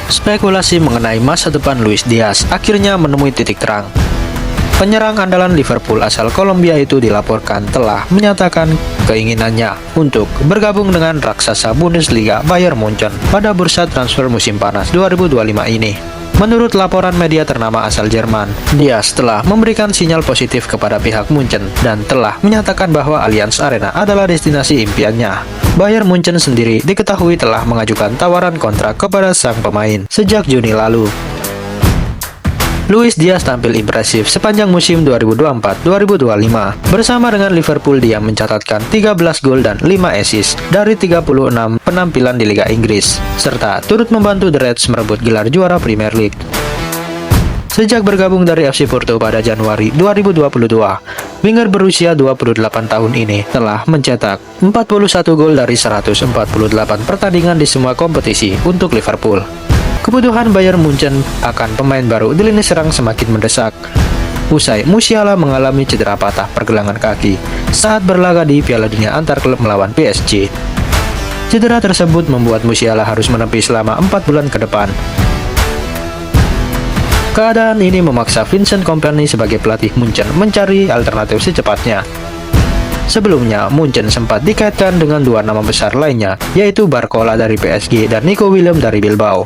Spekulasi mengenai masa depan Luis Diaz akhirnya menemui titik terang. Penyerang andalan Liverpool asal Kolombia itu dilaporkan telah menyatakan keinginannya untuk bergabung dengan raksasa Bundesliga Bayern Munchen pada bursa transfer musim panas 2025 ini. Menurut laporan media ternama asal Jerman, Diaz telah memberikan sinyal positif kepada pihak Munchen dan telah menyatakan bahwa Allianz Arena adalah destinasi impiannya. Bayern Munchen sendiri diketahui telah mengajukan tawaran kontrak kepada sang pemain sejak Juni lalu. Luis Diaz tampil impresif sepanjang musim 2024-2025. Bersama dengan Liverpool dia mencatatkan 13 gol dan 5 assist dari 36 penampilan di Liga Inggris, serta turut membantu The Reds merebut gelar juara Premier League. Sejak bergabung dari FC Porto pada Januari 2022, winger berusia 28 tahun ini telah mencetak 41 gol dari 148 pertandingan di semua kompetisi untuk Liverpool. Kebutuhan Bayern Munchen akan pemain baru di lini serang semakin mendesak. Usai Musiala mengalami cedera patah pergelangan kaki saat berlaga di Piala Dunia antar klub melawan PSG. Cedera tersebut membuat Musiala harus menepi selama 4 bulan ke depan. Keadaan ini memaksa Vincent Kompany sebagai pelatih Munchen mencari alternatif secepatnya. Sebelumnya, Munchen sempat dikaitkan dengan dua nama besar lainnya, yaitu Barcola dari PSG dan Nico Williams dari Bilbao.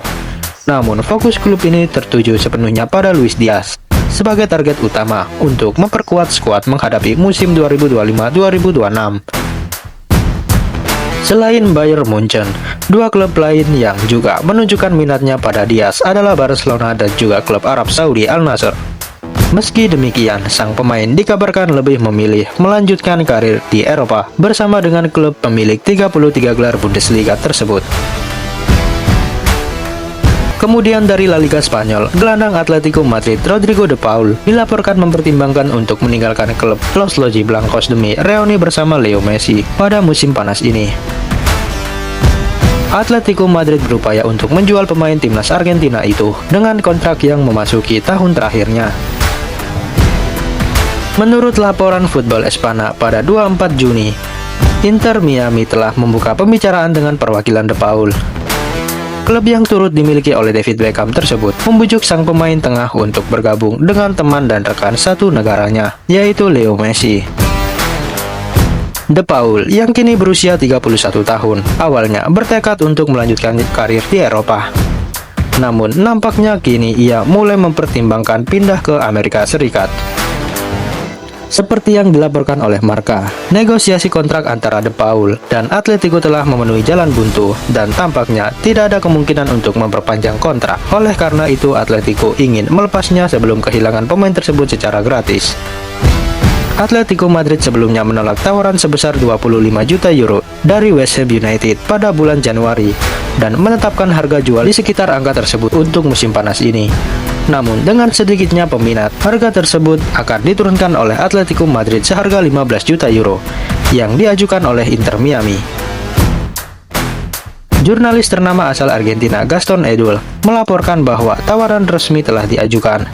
Namun, fokus klub ini tertuju sepenuhnya pada Luis Diaz sebagai target utama untuk memperkuat skuad menghadapi musim 2025-2026. Selain Bayern Munchen, dua klub lain yang juga menunjukkan minatnya pada Diaz adalah Barcelona dan juga klub Arab Saudi Al Nassr. Meski demikian, sang pemain dikabarkan lebih memilih melanjutkan karir di Eropa bersama dengan klub pemilik 33 gelar Bundesliga tersebut. Kemudian dari La Liga Spanyol, gelandang Atletico Madrid Rodrigo de Paul dilaporkan mempertimbangkan untuk meninggalkan klub Los Rojiblancos demi reuni bersama Leo Messi pada musim panas ini. Atletico Madrid berupaya untuk menjual pemain timnas Argentina itu dengan kontrak yang memasuki tahun terakhirnya. Menurut laporan Football Espana pada 24 Juni, Inter Miami telah membuka pembicaraan dengan perwakilan de Paul. Klub yang turut dimiliki oleh David Beckham tersebut membujuk sang pemain tengah untuk bergabung dengan teman dan rekan satu negaranya, yaitu Leo Messi. De Paul, yang kini berusia 31 tahun, awalnya bertekad untuk melanjutkan karir di Eropa. Namun, nampaknya kini ia mulai mempertimbangkan pindah ke Amerika Serikat. Seperti yang dilaporkan oleh Marca, negosiasi kontrak antara De Paul dan Atletico telah memenuhi jalan buntu dan tampaknya tidak ada kemungkinan untuk memperpanjang kontrak. Oleh karena itu, Atletico ingin melepasnya sebelum kehilangan pemain tersebut secara gratis. Atletico Madrid sebelumnya menolak tawaran sebesar 25 juta euro dari West Ham United pada bulan Januari dan menetapkan harga jual di sekitar angka tersebut untuk musim panas ini. Namun, dengan sedikitnya peminat, harga tersebut akan diturunkan oleh Atletico Madrid seharga 15 juta euro yang diajukan oleh Inter Miami. Jurnalis ternama asal Argentina Gaston Edul melaporkan bahwa tawaran resmi telah diajukan.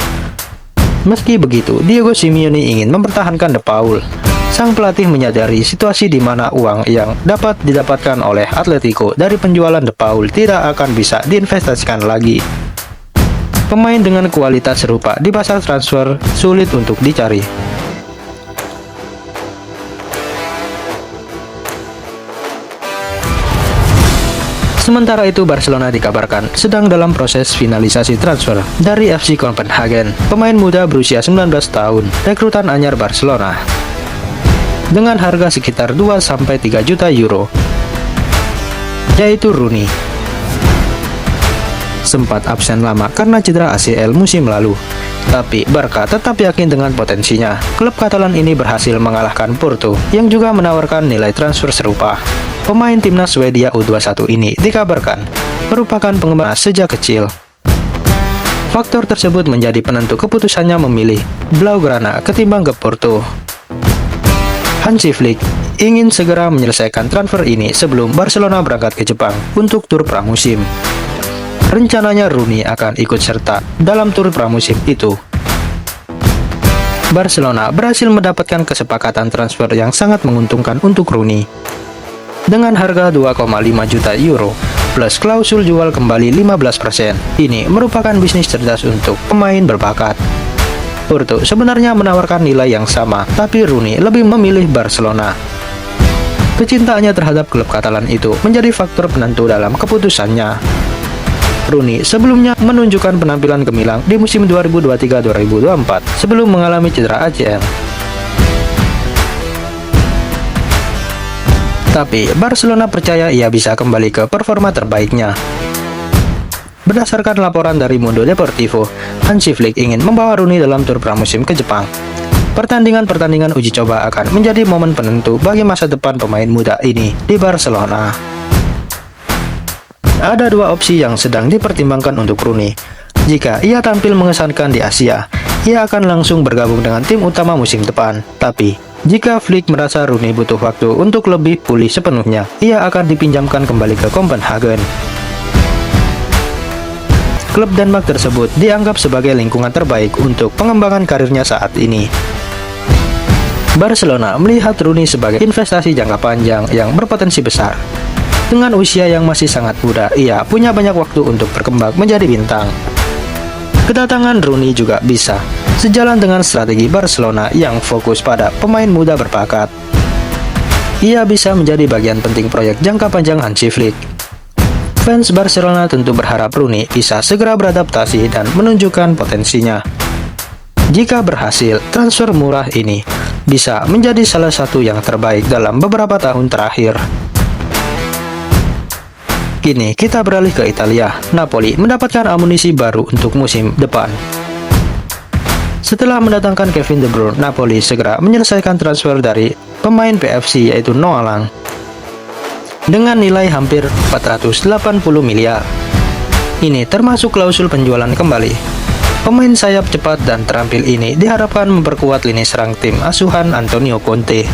Meski begitu, Diego Simeone ingin mempertahankan De Paul. Sang pelatih menyadari situasi di mana uang yang dapat didapatkan oleh Atletico dari penjualan De Paul tidak akan bisa diinvestasikan lagi. Pemain dengan kualitas serupa di pasar transfer sulit untuk dicari. Sementara itu, Barcelona dikabarkan sedang dalam proses finalisasi transfer dari FC Copenhagen, pemain muda berusia 19 tahun, rekrutan anyar Barcelona, dengan harga sekitar 2-3 juta euro, yaitu Rooney. Sempat absen lama karena cedera ACL musim lalu, tapi Barca tetap yakin dengan potensinya. Klub Katalan ini berhasil mengalahkan Porto yang juga menawarkan nilai transfer serupa. Pemain timnas Swedia U21 ini dikabarkan merupakan penggemar sejak kecil. Faktor tersebut menjadi penentu keputusannya memilih Blaugrana ketimbang ke Porto. Hansi Flick ingin segera menyelesaikan transfer ini sebelum Barcelona berangkat ke Jepang untuk tur pramusim. Rencananya Rooney akan ikut serta dalam tur pramusim itu. Barcelona berhasil mendapatkan kesepakatan transfer yang sangat menguntungkan untuk Rooney. Dengan harga 2,5 juta euro, plus klausul jual kembali 15%. Ini merupakan bisnis cerdas untuk pemain berbakat. Porto sebenarnya menawarkan nilai yang sama, tapi Rooney lebih memilih Barcelona. Kecintaannya terhadap klub Katalan itu menjadi faktor penentu dalam keputusannya. Rooney sebelumnya menunjukkan penampilan gemilang di musim 2023-2024 sebelum mengalami cedera ACL. Tapi Barcelona percaya ia bisa kembali ke performa terbaiknya. Berdasarkan laporan dari Mundo Deportivo, Hansi Flick ingin membawa Rooney dalam tur pramusim ke Jepang. Pertandingan-pertandingan uji coba akan menjadi momen penentu bagi masa depan pemain muda ini di Barcelona. Ada dua opsi yang sedang dipertimbangkan untuk Rooney. Jika ia tampil mengesankan di Asia, ia akan langsung bergabung dengan tim utama musim depan. Tapi, jika Flick merasa Rooney butuh waktu untuk lebih pulih sepenuhnya, ia akan dipinjamkan kembali ke Copenhagen. Klub Denmark tersebut dianggap sebagai lingkungan terbaik untuk pengembangan karirnya saat ini. Barcelona melihat Rooney sebagai investasi jangka panjang yang berpotensi besar. Dengan usia yang masih sangat muda, ia punya banyak waktu untuk berkembang menjadi bintang. Kedatangan Rooney juga bisa sejalan dengan strategi Barcelona yang fokus pada pemain muda berbakat. Ia bisa menjadi bagian penting proyek jangka panjang Hansi Flick. Fans Barcelona tentu berharap Rooney bisa segera beradaptasi dan menunjukkan potensinya. Jika berhasil, transfer murah ini bisa menjadi salah satu yang terbaik dalam beberapa tahun terakhir. Kini kita beralih ke Italia. Napoli mendapatkan amunisi baru untuk musim depan. Setelah mendatangkan Kevin De Bruyne, Napoli segera menyelesaikan transfer dari pemain PFC yaitu Noah Lang dengan nilai hampir 480 miliar. Ini termasuk klausul penjualan kembali. Pemain sayap cepat dan terampil ini diharapkan memperkuat lini serang tim asuhan Antonio Conte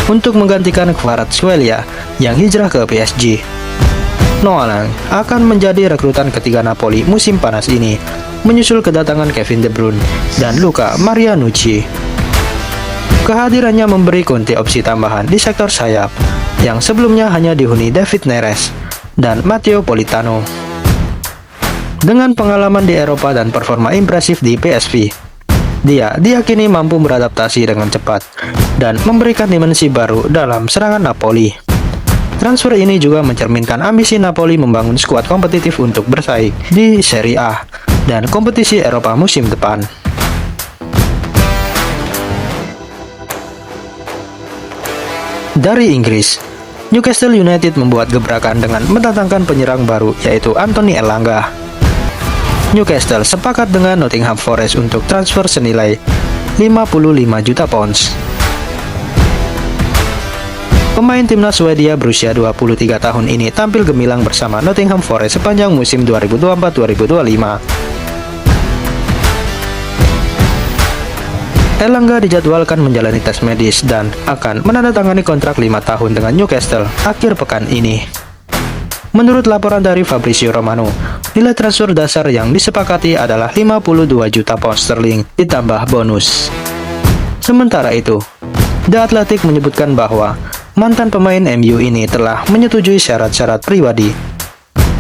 untuk menggantikan Kvaratskhelia yang hijrah ke PSG. Noah Lang akan menjadi rekrutan ketiga Napoli musim panas ini, menyusul kedatangan Kevin De Bruyne dan Luca Marianucci. Kehadirannya memberi Conte opsi tambahan di sektor sayap, yang sebelumnya hanya dihuni David Neres dan Matteo Politano. Dengan pengalaman di Eropa dan performa impresif di PSV, dia diyakini mampu beradaptasi dengan cepat dan memberikan dimensi baru dalam serangan Napoli. Transfer ini juga mencerminkan ambisi Napoli membangun skuad kompetitif untuk bersaing di Serie A dan kompetisi Eropa musim depan. Dari Inggris, Newcastle United membuat gebrakan dengan mendatangkan penyerang baru yaitu Anthony Elanga. Newcastle sepakat dengan Nottingham Forest untuk transfer senilai 55 juta pounds. Pemain timnas Swedia berusia 23 tahun ini tampil gemilang bersama Nottingham Forest sepanjang musim 2024-2025. Elanga dijadwalkan menjalani tes medis dan akan menandatangani kontrak 5 tahun dengan Newcastle akhir pekan ini. Menurut laporan dari Fabrizio Romano, nilai transfer dasar yang disepakati adalah 52 juta pound sterling ditambah bonus. Sementara itu, The Athletic menyebutkan bahwa mantan pemain MU ini telah menyetujui syarat-syarat pribadi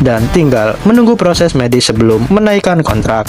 dan tinggal menunggu proses medis sebelum menaikkan kontrak.